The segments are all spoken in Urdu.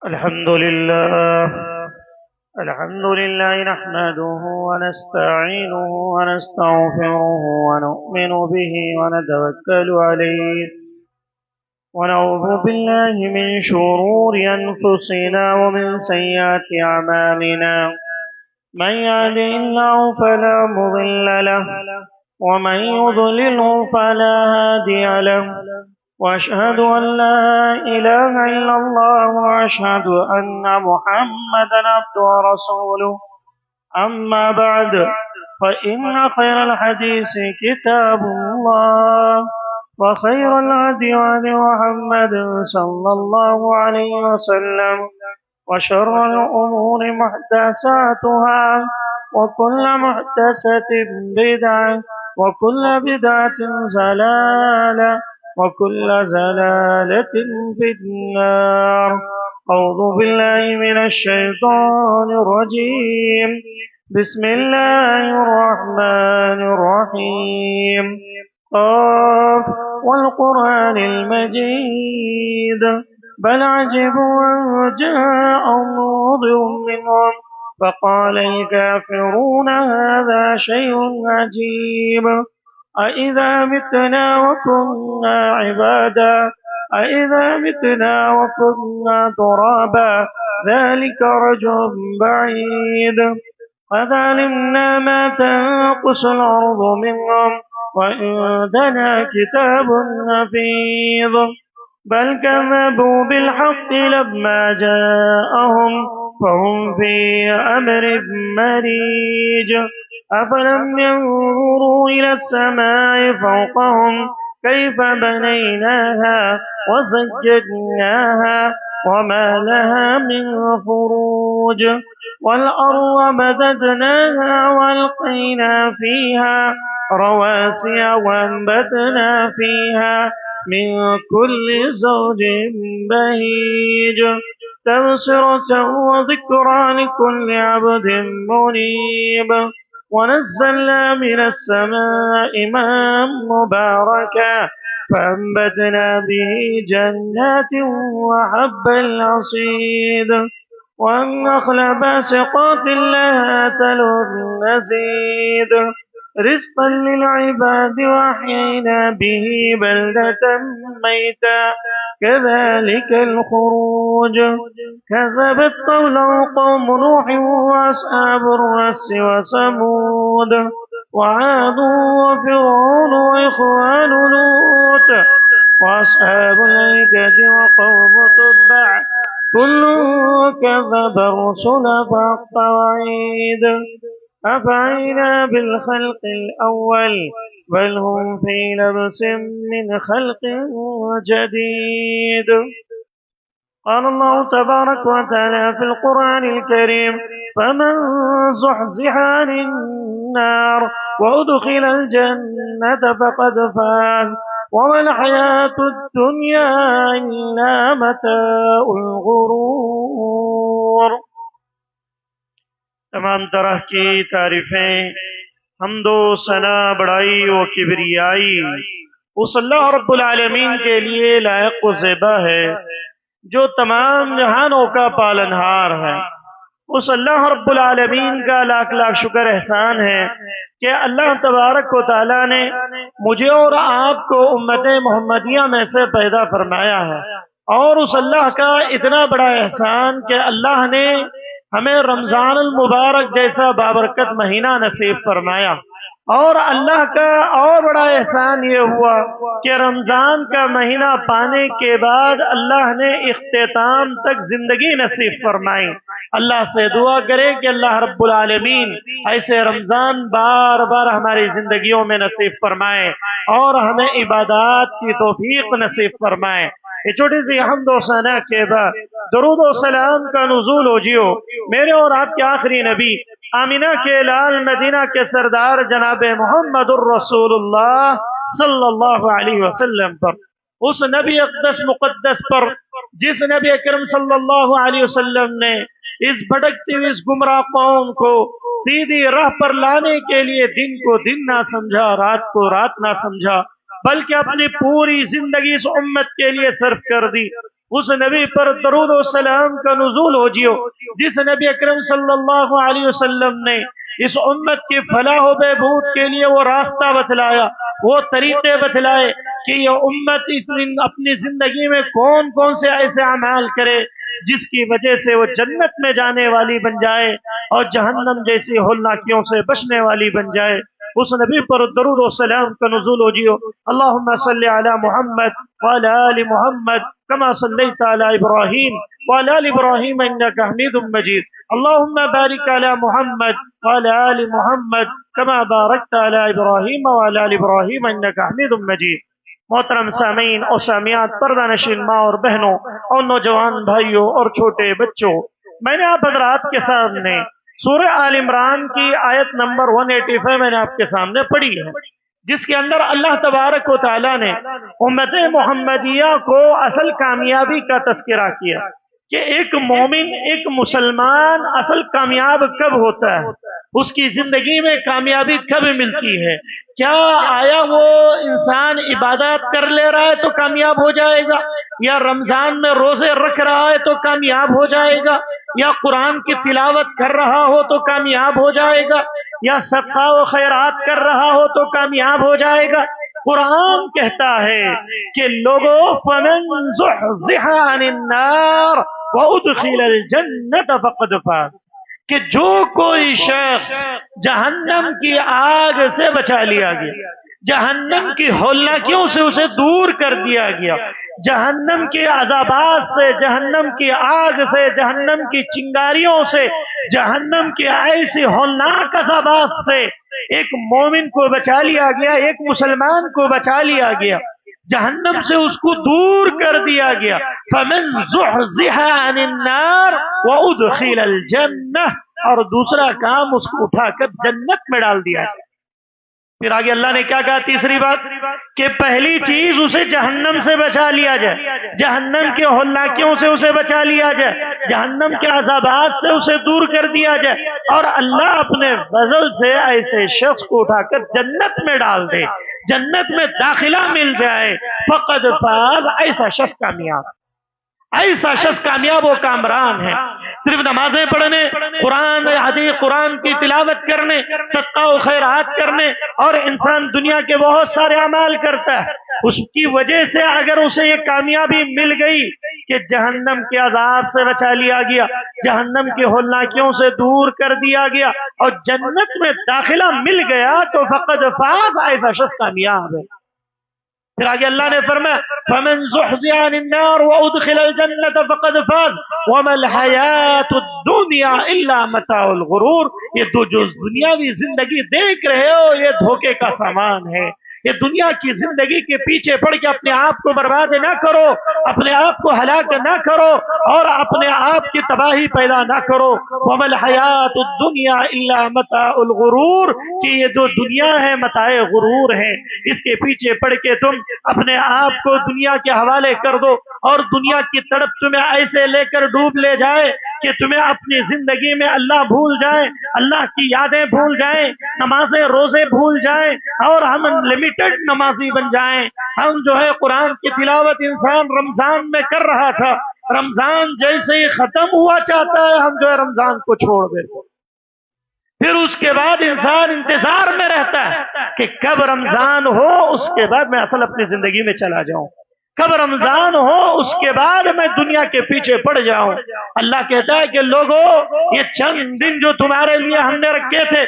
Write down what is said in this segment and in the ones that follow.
الحمد لله الحمد لله نحمده ونستعينه ونستغفره ونؤمن به ونتوكل عليه ونعوذ بالله من شرور أنفسنا ومن سيئات أعمالنا من يهده الله فلا مضل له ومن يضلله فلا هادي له وأشهد أن لا إله إلا الله وأشهد أن محمدا عبده ورسوله أما بعد فإن خير الحديث كتاب الله وخير الهدي هدي محمد صلى الله عليه وسلم وشر الأمور محدثاتها وكل محدثة بدعة وكل بدعة ضلالة وكل زلالة في النار. أعوذ بالله من الشيطان الرجيم. بسم الله الرحمن الرحيم. قاف والقرآن المجيد بل عجبوا أن جاءهم منذر منهم فقال الكافرون هذا شيء عجيب أإذا متنا وكنا عبادا أإذا متنا وكنا ترابا ذلك رجل بعيد قد علمنا ما تنقص الأرض منهم وعندنا كتاب حفيظ بل كذبوا بالحق لما جاءهم فهم في أمر مريج أفلم ينظروا إلى السماء فوقهم كيف بنيناها وزجدناها وما لها من فروج والأرض مددناها وألقينا فيها رواسي وأنبتنا فيها من كل زوج بهيج تبصرة وذكرى لكل عبد منيب ونزلنا من السماء ماء مباركا فأنبتنا به جنات وحب العصيد والنخل باسقات لها تلو النزيد رزقا للعباد وأحيينا به بلدة ميتا كذلك الخروج كذبت قوله قوم نوح وأصحاب الرس وثمود وعاد وفرعون وإخوان لوط وأصحاب الأيكة وقوم تبع كل كذب الرسل فحق وعيد أفعينا بالخلق الأول بل هم في لبس من خلق جديد. قال الله تبارك وتعالى في القرآن الكريم فمن زحزح عن النار وأدخل الجنة فقد فاز وما الحياة الدنيا إلا متاع الغرور. تمام طرح کی تعریفیں حمد و ثنا بڑائی و کبریائی اس اللہ رب العالمین کے لیے لائق و زیبا ہے جو تمام جہانوں کا پالنہار ہے. اس اللہ رب العالمین کا لاکھ لاکھ شکر احسان ہے کہ اللہ تبارک و تعالیٰ نے مجھے اور آپ کو امت محمدیہ میں سے پیدا فرمایا ہے. اور اس اللہ کا اتنا بڑا احسان کہ اللہ نے ہمیں رمضان المبارک جیسا بابرکت مہینہ نصیب فرمایا. اور اللہ کا اور بڑا احسان یہ ہوا کہ رمضان کا مہینہ پانے کے بعد اللہ نے اختتام تک زندگی نصیب فرمائی. اللہ سے دعا کرے کہ اللہ رب العالمین ایسے رمضان بار بار ہماری زندگیوں میں نصیب فرمائے اور ہمیں عبادات کی توفیق نصیب فرمائے. یہ چھوٹی سی حمد و ثنا کے بعد درود و سلام کا نزول ہو جیو میرے اور آپ کے آخری نبی آمینہ کے لال مدینہ کے سردار جناب محمد الرسول اللہ صلی اللہ علیہ وسلم پر، اس نبی اقدس مقدس پر جس نبی اکرم صلی اللہ علیہ وسلم نے اس بھٹکتی ہوئی اس گمراہ قوم کو سیدھی راہ پر لانے کے لیے دن کو دن نہ سمجھا، رات کو رات نہ سمجھا، بلکہ اپنی پوری زندگی اس امت کے لیے صرف کر دی. اس نبی پر درود و سلام کا نزول ہو جیو جس نبی اکرم صلی اللہ علیہ وسلم نے اس امت کی فلاح و بہبود کے لیے وہ راستہ بتلایا، وہ طریقے بتلائے کہ یہ امت اس دن اپنی زندگی میں کون کون سے ایسے اعمال کرے جس کی وجہ سے وہ جنت میں جانے والی بن جائے اور جہنم جیسی ہولناکیوں سے بچنے والی بن جائے۔ اس نبی پر درود و سلام کا نزول ہو جیو۔ اللہم صلی علی محمد وعلی آل محمد کما صلیت علی ابراہیم وعلی آل ابراہیم انک حمید مجید۔ اللہم بارک علی محمد وعلی آل محمد کما بارکت علی ابراہیم وعلی آل ابراہیم انک حمید مجید۔ محترم سامعین اور سامعات، پردہ نشین ماں اور بہنوں اور نوجوان بھائیوں اور چھوٹے بچوں، میں نے آپ حضرات کے سامنے سورہ آل عمران کی آیت نمبر 185 میں نے آپ کے سامنے پڑھی ہے، جس کے اندر اللہ تبارک و تعالیٰ نے امت محمدیہ کو اصل کامیابی کا تذکرہ کیا کہ ایک مومن، ایک مسلمان اصل کامیاب کب ہوتا ہے، اس کی زندگی میں کامیابی کب ملتی ہے۔ کیا آیا وہ انسان عبادات کر لے رہا ہے تو کامیاب ہو جائے گا، یا رمضان میں روزے رکھ رہا ہے تو کامیاب ہو جائے گا، یا قرآن کی تلاوت کر رہا ہو تو کامیاب ہو جائے گا، یا صدقہ و خیرات کر رہا ہو تو کامیاب ہو جائے گا؟ قرآن کہتا ہے کہ لوگوں فَمَن زُحْزِحَ عَنِ النَّارِ وَأُدْخِلَ الْجَنَّةَ فَقَدْ فَازَ، کہ جو کوئی شخص جہنم کی آگ سے بچا لیا گیا، جہنم کی ہولناکیوں سے اسے دور کر دیا گیا، جہنم کے عذابات سے، جہنم کی آگ سے، جہنم کی چنگاریوں سے، جہنم کے ایسی ہولناک عذابات سے ایک مومن کو بچا لیا گیا، ایک مسلمان کو بچا لیا گیا، جہنم سے اس کو دور کر دیا گیا۔ فَمَن زُحْزِحَ عَنِ النَّارِ وَأُدْخِلَ الْجَنَّةِ، اور دوسرا کام اس کو اٹھا کر جنت میں ڈال دیا جائے۔ پھر آگے اللہ نے کیا کہا؟ تیسری بات کہ پہلی چیز اسے جہنم سے بچا لیا جائے، جہنم کے ہولناکیوں سے اسے بچا لیا جائے، جہنم کے عذابات سے اسے دور کر دیا جائے، اور اللہ اپنے فضل سے ایسے شخص کو اٹھا کر جنت میں ڈال دے، جنت میں داخلہ مل جائے۔ فقد فاز، ایسا شخص کامیاب، ایسا شخص کامیاب و کامران ہے۔ صرف نمازیں پڑھنے، قرآن حدیث قرآن کی تلاوت کرنے، صدقہ و خیرات کرنے، اور انسان دنیا کے بہت سارے اعمال کرتا ہے، اس کی وجہ سے اگر اسے یہ کامیابی مل گئی کہ جہنم کے عذاب سے بچا لیا گیا، جہنم کی ہولناکیوں سے دور کر دیا گیا، اور جنت میں داخلہ مل گیا، تو فقد فاز، ایسا شخص کامیاب ہے۔ پھر آگے اللہ نے فرمایا فَمَن زُحْزِحَ عَنِ النَّارِ وَأُدْخِلَ الْجَنَّةَ فَقَدْ فَازَ وَمَا الْحَيَاةُ الدُّنْيَا إِلَّا مَتَاعُ الْغُرُورِ۔ یہ تو جو دنیاوی زندگی دیکھ رہے ہو یہ دھوکے کا سامان ہے، یہ دنیا کی زندگی کے پیچھے پڑ کے اپنے آپ کو برباد نہ کرو، اپنے آپ کو ہلاک نہ کرو، اور اپنے آپ کی تباہی پیدا نہ کرو۔ وَمَا الْحَيَاةُ الدُّنْيَا إِلَّا مَتَاعُ الْغُرُورِ، کہ یہ جو دنیا ہے متاع غرور ہے، اس کے پیچھے پڑ کے تم اپنے آپ کو دنیا کے حوالے کر دو، اور دنیا کی طرف تمہیں ایسے لے کر ڈوب لے جائے کہ تمہیں اپنی زندگی میں اللہ بھول جائے، اللہ کی یادیں بھول جائیں، نمازیں روزے بھول جائیں، اور ہم لمیٹڈ نمازی بن جائیں۔ ہم جو ہے قرآن کی تلاوت انسان رمضان میں کر رہا تھا، رمضان جیسے ہی ختم ہوا چاہتا ہے ہم جو ہے رمضان کو چھوڑ دیتے، پھر اس کے بعد انسان انتظار میں رہتا ہے کہ کب رمضان ہو، اس کے بعد میں اصل اپنی زندگی میں چلا جاؤں، کب رمضان ہو اس کے بعد میں دنیا کے پیچھے پڑ جاؤں۔ اللہ کہتا ہے کہ لوگوں، یہ چند دن جو تمہارے لیے ہم نے رکھے تھے،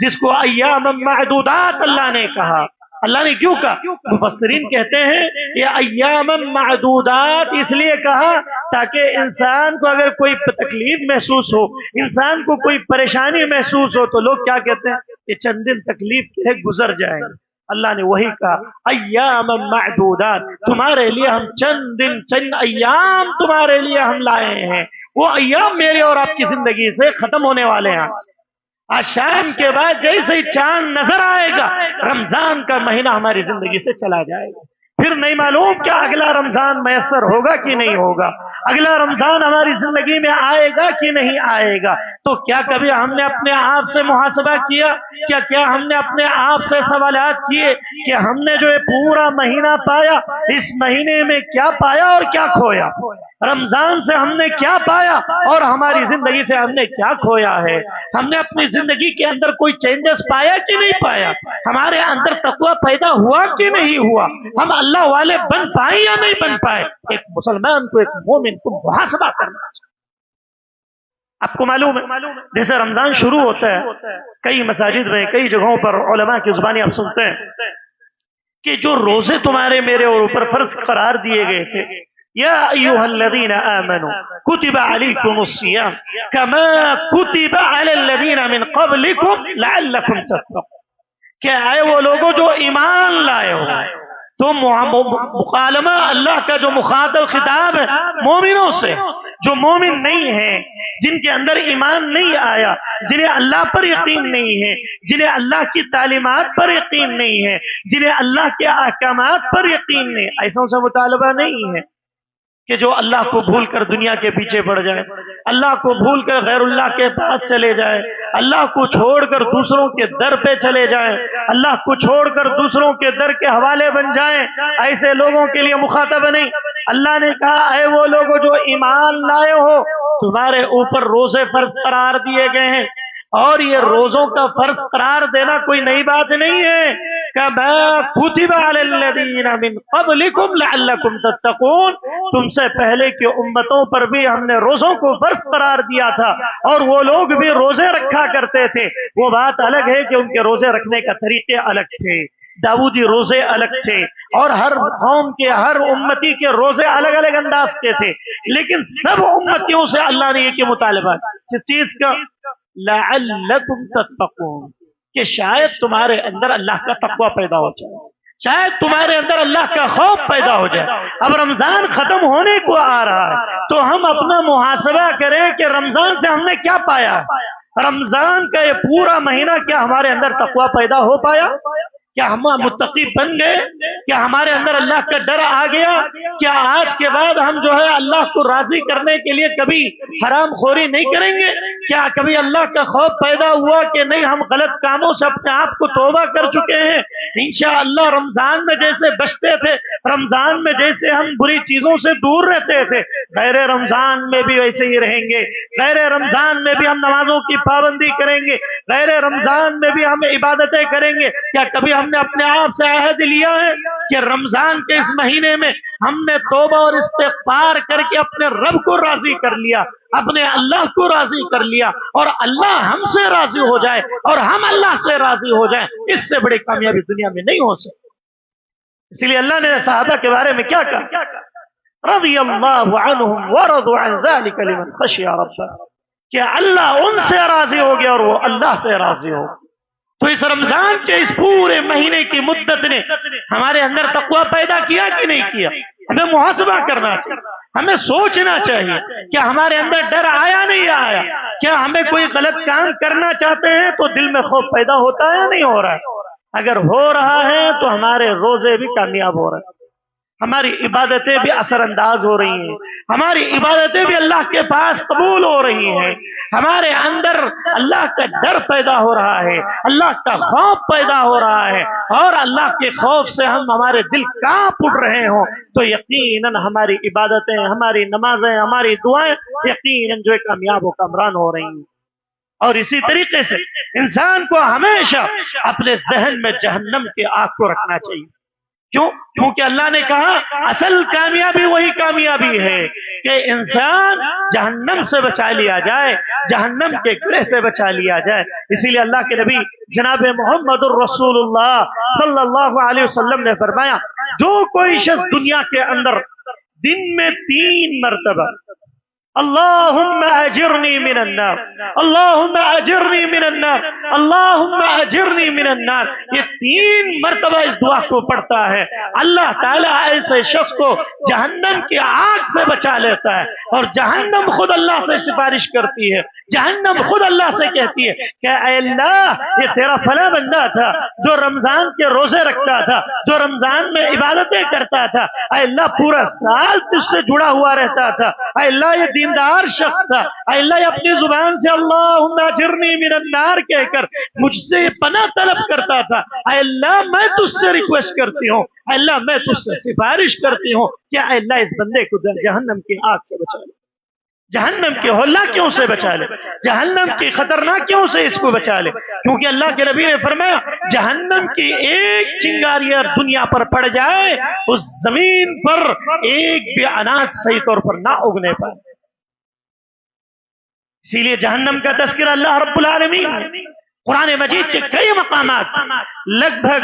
جس کو ایام معدودات اللہ نے کہا، اللہ نے کیوں کہا؟ مفسرین کہتے ہیں یہ ایام معدودات اس لیے کہا تاکہ انسان کو اگر کوئی تکلیف محسوس ہو، انسان کو کوئی پریشانی محسوس ہو، تو لوگ کیا کہتے ہیں کہ چند دن تکلیف کے گزر جائیں گے۔ اللہ نے وہی کہا ایام معدودات، تمہارے لیے ہم چند دن، چند ایام تمہارے لیے ہم لائے ہیں، وہ ایام میرے اور آپ کی زندگی سے ختم ہونے والے ہیں۔ آج شام کے بعد جیسے ہی چاند نظر آئے گا رمضان کا مہینہ ہماری زندگی سے چلا جائے گا، پھر نہیں معلوم کیا اگلا رمضان میسر ہوگا کہ نہیں ہوگا۔ اگلا رمضان ہماری زندگی میں آئے گا کہ نہیں آئے گا؟ تو کیا کبھی ہم نے اپنے آپ سے محاسبہ کیا؟ کیا ہم نے اپنے آپ سے سوالات کیے کہ ہم نے جو یہ پورا مہینہ پایا، اس مہینے میں کیا پایا اور کیا کھویا؟ رمضان سے ہم نے کیا پایا اور ہماری زندگی سے ہم نے کیا کھویا ہے؟ ہم نے اپنی زندگی کے اندر کوئی چینجز پایا کہ نہیں پایا؟ ہمارے اندر تقوی پیدا ہوا کہ نہیں ہوا؟ ہم اللہ والے بن پائے یا نہیں بن پائے؟ ایک مسلمان کو، ایک مومن کو محاسبہ کرنا چاہیے۔ آپ کو معلوم ہے جیسے رمضان شروع ہوتا ہے، کئی مساجد میں، کئی جگہوں پر علماء کی زبانی آپ سنتے ہیں کہ جو روزے تمہارے میرے اور اوپر فرض قرار دیے گئے تھے، یا ایھا الذین آمنوا کتب علیکم الصیام کما کتب علی الذین من قبلکم لعلکم تتقون، کہ آئے وہ لوگوں جو ایمان لائے ہو۔ تو مکالمہ اللہ کا جو مخاطب خطاب ہے مومنوں سے، جو مومن نہیں ہیں، جن کے اندر ایمان نہیں آیا، جنہیں اللہ پر یقین نہیں ہے، جنہیں اللہ کی تعلیمات پر یقین نہیں ہے، جنہیں اللہ کے احکامات پر یقین نہیں، ایسا سے مطالبہ نہیں ہے کہ جو اللہ کو بھول کر دنیا کے پیچھے پڑ جائے، اللہ کو بھول کر غیر اللہ کے پاس چلے جائے، اللہ کو چھوڑ کر دوسروں کے در پہ چلے جائیں، اللہ کو چھوڑ کر دوسروں کے در کے حوالے بن جائیں۔ ایسے لوگوں کے لیے مخاطب نہیں۔ اللہ نے کہا اے وہ لوگوں جو ایمان لائے ہو، تمہارے اوپر روزے فرض قرار دیے گئے ہیں، اور یہ روزوں کا فرض قرار دینا کوئی نئی بات نہیں ہے۔ کما کتب علی الذین من قبلکم لعلکم تتقون، تم سے پہلے کی امتوں پر بھی ہم نے روزوں کو فرض قرار دیا تھا، اور وہ لوگ بھی روزے رکھا کرتے تھے۔ وہ بات الگ ہے کہ ان کے روزے رکھنے کا طریقے الگ تھے، داؤدی روزے الگ تھے، اور ہر قوم کے، ہر امتی کے روزے الگ الگ انداز کے تھے، لیکن سب امتیوں سے اللہ نے یہ کہ مطالبہ کس چیز کا؟ لعلکم تتقون، کہ شاید تمہارے اندر اللہ کا تقوی پیدا ہو جائے، شاید تمہارے اندر اللہ کا خوف پیدا ہو جائے۔ اب رمضان ختم ہونے کو آ رہا ہے تو ہم اپنا محاسبہ کریں کہ رمضان سے ہم نے کیا پایا؟ رمضان کا یہ پورا مہینہ کیا ہمارے اندر تقوی پیدا ہو پایا؟ کیا ہم متقی بن گئے؟ کیا ہمارے اندر اللہ کا ڈر آ گیا؟ کیا آج کے بعد ہم جو ہے اللہ کو راضی کرنے کے لیے کبھی حرام خوری نہیں کریں گے؟ کیا کبھی اللہ کا خوف پیدا ہوا کہ نہیں ہم غلط کاموں سے اپنے آپ کو توبہ کر چکے ہیں؟ انشاءاللہ رمضان میں جیسے بچتے تھے، رمضان میں جیسے ہم بری چیزوں سے دور رہتے تھے، غیر رمضان میں بھی ویسے ہی رہیں گے۔ غیر رمضان میں بھی ہم نمازوں کی پابندی کریں گے، غیر رمضان میں بھی ہم عبادتیں کریں گے۔ کیا کبھی ہم نے اپنے آپ سے عہد لیا ہے کہ رمضان کے اس مہینے میں ہم نے توبہ اور استغفار کر کے اپنے رب کو راضی کر لیا، اپنے اللہ کو راضی کر لیا، اور اللہ ہم سے راضی ہو جائے اور ہم اللہ سے راضی ہو جائیں؟ اس سے بڑی کامیابی دنیا میں نہیں ہو سکتی۔ اس لیے اللہ نے صحابہ کے بارے میں کیا کہا؟ رضی اللہ عنہم ورضوا عن ذلک لمن خشی ربہ، کہ اللہ ان سے راضی ہو گیا اور وہ اللہ سے راضی ہو۔ تو اس رمضان کے اس پورے مہینے کی مدت نے ہمارے اندر تقوی پیدا کیا کہ نہیں کیا؟ ہمیں محاسبہ کرنا چاہیے، ہمیں سوچنا چاہیے کہ ہمارے اندر ڈر آیا نہیں آیا؟ کیا ہمیں کوئی غلط کام کرنا چاہتے ہیں تو دل میں خوف پیدا ہوتا ہے یا نہیں ہو رہا ہے؟ اگر ہو رہا ہے تو ہمارے روزے بھی کامیاب ہو رہے ہیں، ہماری عبادتیں بھی اثر انداز ہو رہی ہیں، ہماری عبادتیں بھی اللہ کے پاس قبول ہو رہی ہیں، ہمارے اندر اللہ کا ڈر پیدا ہو رہا ہے، اللہ کا خوف پیدا ہو رہا ہے، اور اللہ کے خوف سے ہمارے دل کانپ اٹھ رہے ہوں تو یقیناً ہماری عبادتیں، ہماری نمازیں، ہماری دعائیں یقیناً جو کامیاب و کامران ہو رہی ہیں۔ اور اسی طریقے سے انسان کو ہمیشہ اپنے ذہن میں جہنم کی آگ کو رکھنا چاہیے۔ کیونکہ اللہ نے کہا اصل کامیابی وہی کامیابی ہے کہ انسان جہنم سے بچا لیا جائے، جہنم کے گرہ سے بچا لیا جائے۔ اسی لیے اللہ کے نبی جناب محمد الرسول اللہ صلی اللہ علیہ وسلم نے فرمایا، جو کوئی شخص دنیا کے اندر دن میں 3 مرتبہ اللہم اجرنی من النار، اللہم اجرنی من النار، اللہم اجرنی من النار، یہ 3 مرتبہ اس دعا کو پڑھتا ہے، اللہ تعالیٰ ایسے شخص کو جہنم کی آگ سے بچا لیتا ہے، اور جہنم خود اللہ سے سفارش کرتی ہے، جہنم خود اللہ سے کہتی ہے کہ اے اللہ، یہ تیرا فلاں بندہ تھا جو رمضان کے روزے رکھتا تھا، جو رمضان میں عبادتیں کرتا تھا، اے اللہ پورا سال تجھ سے جڑا ہوا رہتا تھا، اے اللہ یہ دیندار شخص تھا، اے اللہ یہ اپنی زبان سے اللہم اجرنی من النار کہہ کر مجھ سے پناہ طلب کرتا تھا، اے اللہ میں تجھ سے ریکویسٹ کرتی ہوں، اے اللہ میں تجھ سے سفارش کرتی ہوں کہ اے اللہ اس بندے کو جہنم کی آگ سے بچا لے، جہنم کے ہولناکیوں سے بچا لے، جہنم کی خطرناکیوں سے اس کو بچا لے، کیونکہ اللہ کے نبی نے فرمایا جہنم کی ایک چنگاری اگر دنیا پر پڑ جائے اس زمین پر ایک بھی اناج صحیح طور پر نہ اگنے پائے۔ اسی لیے جہنم کا تذکرہ اللہ رب العالمین قرآن مجید کے کئی مقامات لگ بھگ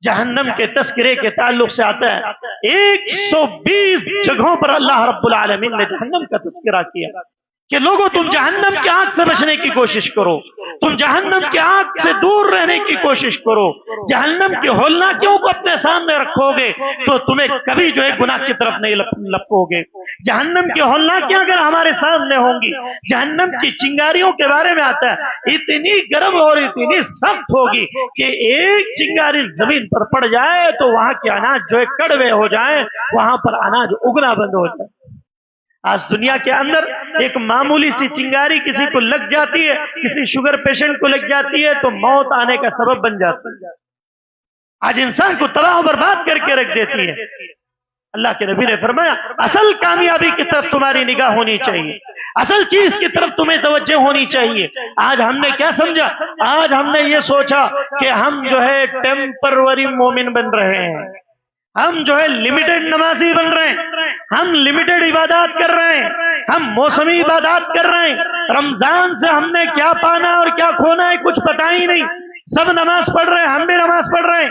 جہنم کے تذکرے کے تعلق سے آتا ہے، 120 جگہوں پر اللہ رب العالمین نے جہنم کا تذکرہ کیا کہ لوگوں تم جہنم کی آگ سے بچنے کی کوشش کرو، تم جہنم کی آگ سے دور رہنے کی کوشش کرو، جہنم کی ہولناکیوں کو اپنے سامنے رکھو گے تو تمہیں کبھی جو ہے گناہ کی طرف نہیں لپکو گے، جہنم کی ہولناکیاں اگر ہمارے سامنے ہوں گی، جہنم کی چنگاریوں کے بارے میں آتا ہے اتنی گرم اور اتنی سخت ہوگی کہ ایک چنگاری زمین پر پڑ جائے تو وہاں کے اناج جو ہے کڑوے ہو جائیں، وہاں پر اناج اگنا بند ہو جائے۔ آج دنیا کے اندر ایک معمولی سی چنگاری کسی کو لگ جاتی ہے، کسی شوگر پیشنٹ کو لگ جاتی ہے تو موت آنے کا سبب بن جاتی ہے، آج انسان کو تباہ و برباد کر کے رکھ دیتی ہے۔ اللہ کے نبی نے فرمایا اصل کامیابی کی طرف تمہاری نگاہ ہونی چاہیے، اصل چیز کی طرف تمہیں توجہ ہونی چاہیے۔ آج ہم نے کیا سمجھا؟ آج ہم نے یہ سوچا کہ ہم جو ہے ٹیمپروری مومن بن رہے ہیں، ہم جو ہے لمیٹڈ نمازی بن رہے ہیں، ہم لمیٹڈ عبادات کر رہے ہیں، ہم موسمی عبادات کر رہے ہیں، رمضان سے ہم نے کیا پانا اور کیا کھونا ہے کچھ پتہ ہی نہیں، سب نماز پڑھ رہے ہیں، ہم بھی نماز پڑھ رہے ہیں،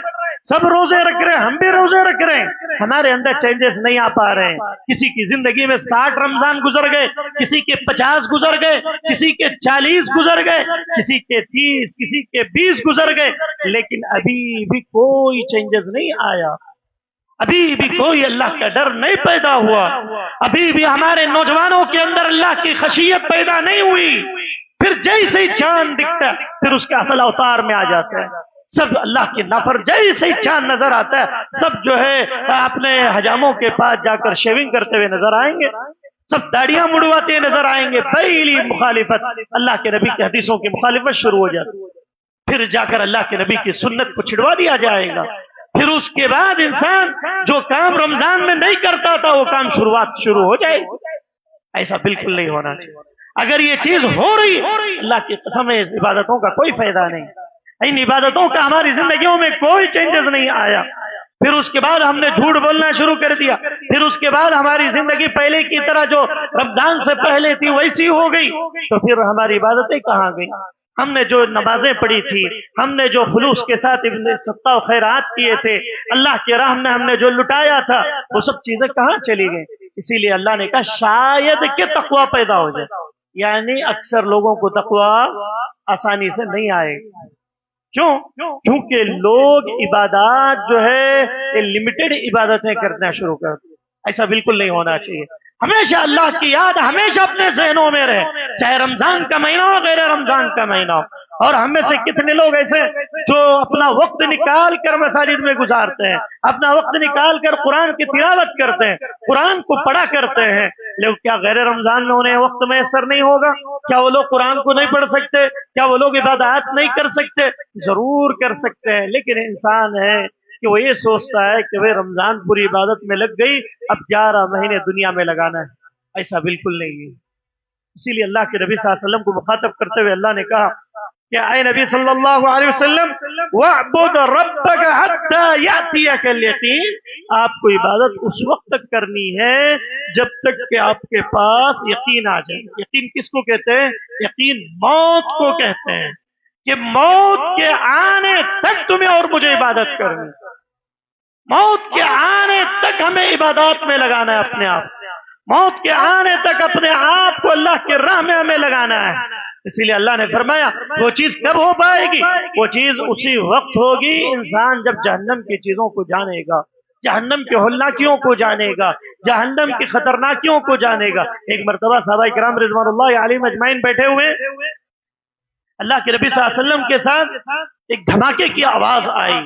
سب روزے رکھ رہے ہیں، ہم بھی روزے رکھ رہے ہیں، ہمارے اندر چینجز نہیں آ پا رہے ہیں۔ کسی کی زندگی میں 60 رمضان گزر گئے، کسی کے 50 گزر گئے، کسی کے 40 گزر گئے، کسی کے 30، کسی کے 20 گزر گئے، لیکن ابھی بھی کوئی چینجز نہیں آیا، ابھی بھی کوئی اللہ کا ڈر نہیں پیدا ہوا، ابھی بھی ہمارے نوجوانوں کے اندر اللہ کی خشیت پیدا نہیں ہوئی۔ پھر جیسے ہی چاند دکھتا ہے پھر اس کے اصل اوتار میں آ جاتا ہے، سب اللہ کے نافر، جیسے ہی چاند نظر آتا ہے سب جو ہے اپنے حجاموں کے پاس جا کر شیونگ کرتے ہوئے نظر آئیں گے، سب داڑیاں مڑواتے نظر آئیں گے، پہلی مخالفت اللہ کے نبی کی حدیثوں کی مخالفت شروع ہو جاتی ہے، پھر جا کر اللہ کے نبی کی سنت کو چھڑوا دیا جائے گا، پھر اس کے بعد انسان جو کام رمضان میں نہیں کرتا تھا وہ کام شروع ہو جائے گی۔ ایسا بالکل نہیں ہونا چاہیے۔ اگر یہ چیز ہو رہی اللہ کی قسم ہے اس عبادتوں کا کوئی فائدہ نہیں، ان عبادتوں کا ہماری زندگیوں میں کوئی چینجز نہیں آیا، پھر اس کے بعد ہم نے جھوٹ بولنا شروع کر دیا، پھر اس کے بعد ہماری زندگی پہلے کی طرح جو رمضان سے پہلے تھی ویسی ہو گئی، تو پھر ہماری عبادتیں کہاں گئی؟ ہم نے جو نمازیں پڑھی تھی، ہم نے جو خلوص کے ساتھ صدقہ و خیرات کیے تھے، اللہ کے راہ میں ہم نے جو لٹایا تھا، وہ سب چیزیں کہاں چلی گئیں؟ اسی لیے اللہ نے کہا شاید کہ تقوی پیدا ہو جائے، یعنی اکثر لوگوں کو تقوی آسانی سے نہیں آئے گا۔ کیوں؟ کیونکہ لوگ عبادات جو ہے لمیٹڈ عبادتیں کرنا شروع کر دیں۔ ایسا بالکل نہیں ہونا چاہیے، ہمیشہ اللہ کی یاد ہمیشہ اپنے ذہنوں میں رہے، چاہے رمضان کا مہینہ ہو غیر رمضان کا مہینہ ہو۔ اور ہم میں سے کتنے لوگ ایسے جو اپنا وقت نکال کر مساجد میں گزارتے ہیں، اپنا وقت نکال کر قرآن کی تلاوت کرتے ہیں، قرآن کو پڑھا کرتے ہیں، لیکن کیا غیر رمضان میں انہیں وقت میسر نہیں ہوگا؟ کیا وہ لوگ قرآن کو نہیں پڑھ سکتے؟ کیا وہ لوگ عبادات نہیں کر سکتے؟ ضرور کر سکتے ہیں، لیکن انسان ہے کہ وہ یہ سوچتا ہے کہ وہ رمضان پوری عبادت میں لگ گئی، اب 11 مہینے دنیا میں لگانا ہے۔ ایسا بالکل نہیں ہے۔ اسی لیے اللہ کے نبی صلی اللہ علیہ وسلم کو مخاطب کرتے ہوئے اللہ نے کہا کہ اے نبی صلی اللہ علیہ وسلم وَاعْبُدْ رَبَّكَ حَتَّى يَأْتِيَكَ الْيَقِينُ، آپ کو عبادت اس وقت تک کرنی ہے جب تک کہ آپ کے پاس یقین آ جائے۔ یقین کس کو کہتے ہیں؟ یقین موت کو کہتے ہیں، کہ موت کے آنے تک تمہیں اور مجھے عبادت کرنی، موت کے آنے تک ہمیں عبادات میں لگانا ہے اپنے آپ۔ موت کے آنے تک اپنے آپ کو اللہ کی راہ میں ہمیں لگانا ہے۔ اسی لیے اللہ نے فرمایا وہ چیز کب ہو پائے گی؟ وہ چیز اسی وقت ہوگی انسان جب جہنم کی چیزوں کو جانے گا، جہنم کی ہولناکیوں کو جانے گا، جہنم کی خطرناکیوں کو جانے گا۔ ایک مرتبہ صحابہ کرام رضوان اللہ علیہم اجمعین بیٹھے ہوئے، اللہ کے نبی صلی اللہ علیہ وسلم کے ساتھ ایک دھماکے کی آواز آئی،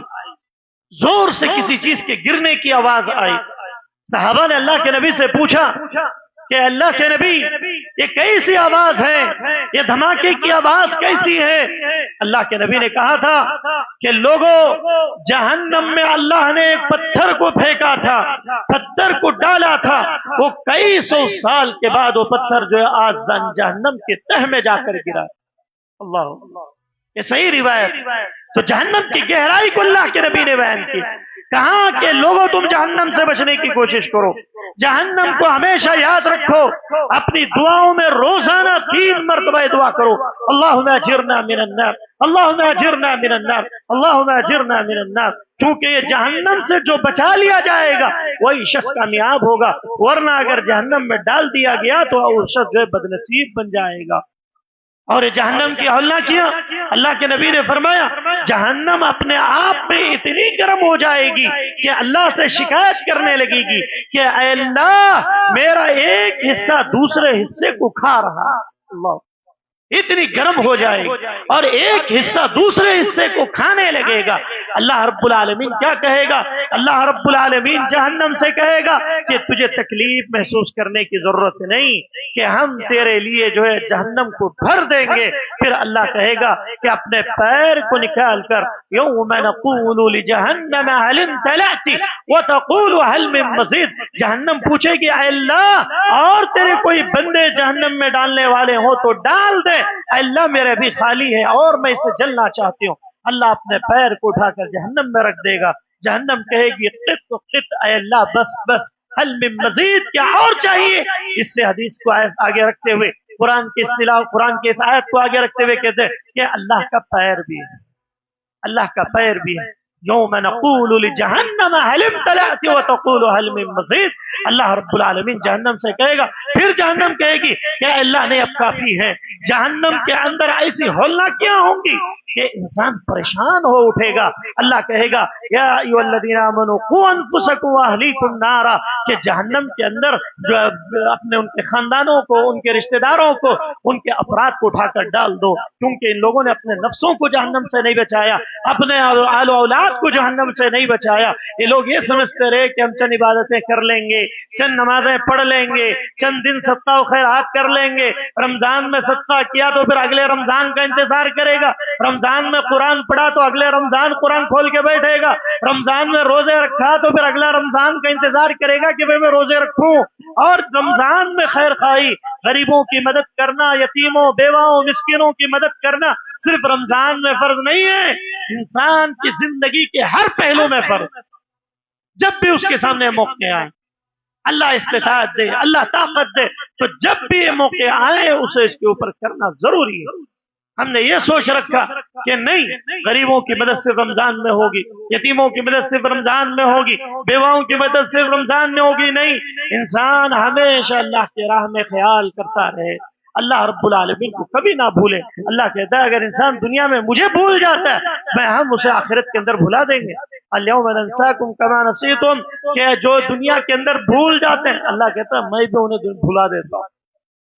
زور سے کسی چیز کے گرنے کی آواز آئی۔ صحابہ نے اللہ کے نبی سے پوچھا کہ اللہ کے نبی یہ کیسی آواز ہے، یہ دھماکے کی آواز کیسی ہے؟ اللہ کے نبی نے کہا تھا کہ لوگوں، جہنم میں اللہ نے ایک پتھر کو پھینکا تھا، پتھر کو ڈالا تھا، وہ کئی سو سال کے بعد وہ پتھر جو ہے آج جہنم کے تہ میں جا کر گرا۔ اللہ، یہ صحیح روایت۔ تو جہنم کی گہرائی کو اللہ کے نبی نے بیان کی، کہاں کہ لوگوں تم جہنم سے بچنے کی کوشش کرو، جہنم کو ہمیشہ یاد رکھو، اپنی دعاؤں میں روزانہ 3 مرتبہ دعا کرو، اللہم اجرنا من النار، اللہم اجرنا من النار، اللہم اجرنا من النار، کیونکہ یہ جہنم سے جو بچا لیا جائے گا وہی شخص کامیاب ہوگا، ورنہ اگر جہنم میں ڈال دیا گیا تو وہ شخص جو ہے بدنصیب بن جائے گا۔ اور یہ جہنم کی ہولناکیاں، اللہ کے نبی نے فرمایا جہنم اپنے آپ میں اتنی گرم ہو جائے گی کہ اللہ سے شکایت کرنے لگے گی کہ اے اللہ میرا ایک حصہ دوسرے حصے کو کھا رہا۔ اللہ، اتنی گرم ہو جائے گی اور ایک حصہ دوسرے حصے کو کھانے لگے گا۔ اللہ رب العالمین کیا کہے گا؟ اللہ رب العالمین جہنم سے کہے گا کہ تجھے تکلیف محسوس کرنے کی ضرورت نہیں، کہ ہم تیرے لیے جو ہے جہنم کو بھر دیں گے۔ پھر اللہ کہے گا کہ اپنے پیر کو نکال کر یوم نقول لجہنم هل امتلأت وتقول هل من مزید، جہنم پوچھے گی اے اللہ اور تیرے کوئی بندے جہنم میں ڈالنے والے ہوں تو ڈال دے، اللہ میرے بھی خالی ہے اور میں اسے جلنا چاہتی ہوں۔ اللہ اپنے پیر کو اٹھا کر جہنم میں رکھ دے گا، جہنم کہے گی قط قط، اے اللہ بس بس، حل من مزید، کیا اور چاہیے؟ اس سے حدیث کو آگے رکھتے ہوئے، قرآن کی اصطلاح، قرآن کی اس آیت کو آگے رکھتے ہوئے کہتے ہیں کہ اللہ کا پیر بھی ہے، اللہ کا پیر بھی ہے۔ یوم نقول لجہنم هل امتلأت وتقول هل من مزید، اللہ رب العالمین جہنم سے کہے گا، پھر جہنم کہے گی کہ اللہ نے اب کافی ہے۔ جہنم کے اندر ایسی ہولناکیاں ہوں گی کہ انسان پریشان ہو اٹھے گا۔ اللہ کہے گا یا ایھا الذین آمنوا قوا انفسکم واہلیکم نارا، کہ جہنم کے اندر جو اپنے ان کے خاندانوں کو، ان کے رشتہ داروں کو، ان کے افراد کو اٹھا کر ڈال دو، کیونکہ ان لوگوں نے اپنے نفسوں کو جہنم سے نہیں بچایا، اپنے آل و اولاد کو جہنم سے نہیں بچایا۔ یہ لوگ یہ سمجھتے رہے کہ ہم چند عبادتیں کر لیں گے، چند نمازیں پڑھ لیں گے، چند دن صدقہ و خیرات کر لیں گے، رمضان میں صدقہ کیا تو پھر اگلے رمضان کا انتظار کرے گا، رمضان میں قرآن پڑھا تو اگلے رمضان قرآن کھول کے بیٹھے گا، رمضان میں روزے رکھا تو پھر اگلا رمضان کا انتظار کرے گا کہ میں روزے رکھوں۔ اور رمضان میں خیر خواہی، غریبوں کی مدد کرنا، یتیموں، بیواؤں، مسکینوں کی مدد کرنا صرف رمضان میں فرض نہیں ہے، انسان کی زندگی کے ہر پہلو میں فرض۔ جب بھی اس کے سامنے موقع آئے، اللہ استطاعت دے، اللہ طاقت دے، تو جب بھی یہ موقع آئے اسے اس کے اوپر کرنا ضروری ہے۔ ہم نے یہ سوچ رکھا کہ نہیں، غریبوں کی مدد صرف رمضان میں ہوگی، یتیموں کی مدد صرف رمضان میں ہوگی، بیواؤں کی مدد صرف رمضان میں ہوگی، نہیں، انسان ہمیشہ اللہ کی راہ میں خیال کرتا رہے، اللہ رب العالمین کو کبھی نہ بھولے۔ اللہ کہتا ہے اگر انسان دنیا میں مجھے بھول جاتا ہے ہم اسے آخرت کے اندر بھلا دیں گے۔ الیوم ننساکم کما نسیتم، کہ جو دنیا کے اندر بھول جاتے ہیں اللہ کہتا ہے میں بھی انہیں بھلا دیتا ہوں۔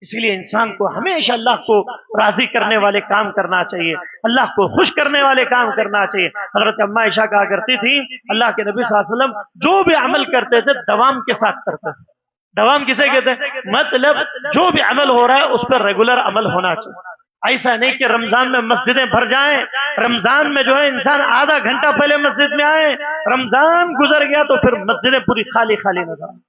اسی لیے انسان کو ہمیشہ اللہ کو راضی کرنے والے کام کرنا چاہیے، اللہ کو خوش کرنے والے کام کرنا چاہیے۔ حضرت اماں عائشہ کہا کرتی تھی اللہ کے نبی صلی اللہ علیہ وسلم جو بھی عمل کرتے تھے دوام کے ساتھ کرتے تھے۔ دوام کسے کہتے ہیں؟ مطلب جو بھی عمل ہو رہا ہے اس پر ریگولر عمل ہونا چاہیے۔ ایسا نہیں کہ رمضان میں مسجدیں بھر جائیں، رمضان میں جو ہے انسان آدھا گھنٹہ پہلے مسجد میں آئے، رمضان گزر گیا تو پھر مسجدیں پوری خالی خالی نظر آئیں۔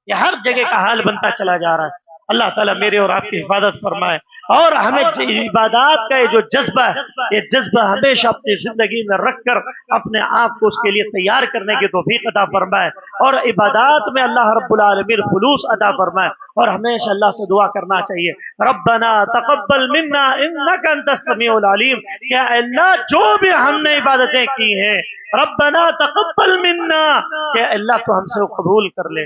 یہ ہر جگہ کا حال بنتا چلا جا رہا ہے۔ اللہ تعالیٰ میرے اور آپ کی حفاظت فرمائے، اور ہمیں عبادات کا یہ جو جذبہ ہے یہ جذبہ ہمیشہ اپنی زندگی میں رکھ کر اپنے آپ کو اس کے لیے تیار کرنے کی توفیق عطا فرمائے، اور عبادات میں اللہ رب العالمین خلوص عطا فرمائے، اور ہمیشہ اللہ سے دعا کرنا چاہیے ربنا تقبل منا انک انت السمیع العلیم، کہ اللہ جو بھی ہم نے عبادتیں کی ہیں ربنا تقبل منا، کہ اللہ تو ہم سے قبول کر لے،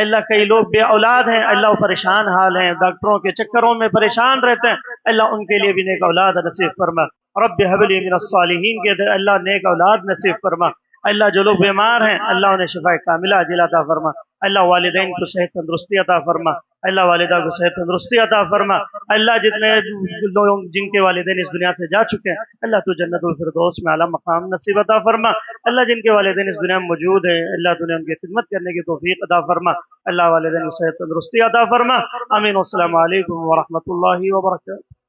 اللہ کئی لوگ بے اولاد ہیں، اللہ وہ پریشان حال ہیں، ڈاکٹروں کے چکروں میں پریشان رہتے ہیں، اللہ ان کے لیے بھی نیک اولاد نصیب فرما۔ رب هب لي من الصالحین کے دے اللہ نیک اولاد نصیب فرما۔ اللہ جو لوگ بیمار ہیں اللہ انہیں شفا کاملہ عاجلہ عطا فرما۔ اللہ والدین کو صحت تندرستی عطا فرما، اللہ والدہ کو صحت تندرستی عطا فرما۔ اللہ جتنے لوگ جن کے والدین اس دنیا سے جا چکے ہیں اللہ تو جنت الفردوس میں اعلیٰ مقام نصیب عطا فرما۔ اللہ جن کے والدین اس دنیا میں موجود ہیں اللہ تو نے ان کی خدمت کرنے کی توفیق عطا فرما۔ اللہ والدین کو صحت تندرستی عطا فرما۔ آمین۔ والسلام علیکم ورحمۃ اللہ وبرکاتہ۔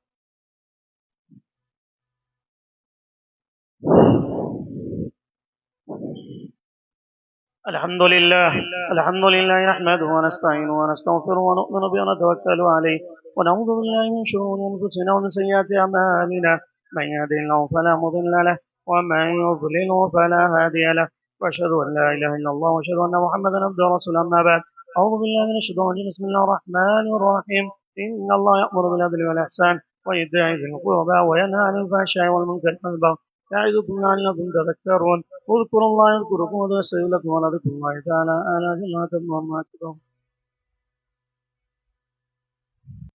الحمد لله نحمده ونستعينه ونستغفره ونؤمن به ونتوكل عليه ونعوذ بالله من شرور أنفسنا ومن سيئات أعمالنا، من يهده الله فلا مضل له ومن يضلله فلا هادي له، وأشهد أن لا إله إلا الله وأشهد أن محمدا عبده ورسوله. أما بعد، أعوذ بالله من الشيطان الرجيم. بسم الله الرحمن الرحيم. إن الله يأمر بالعدل والإحسان وإيتاء ذي القربى وينهى عن الفحشاء والمنكر والبغي يعظكم لعلكم تذكرون. اذكروا الله يذكركم ويستغفر لكم ولذكر الله تعالى آلاء ما تبنون ما تكرهون.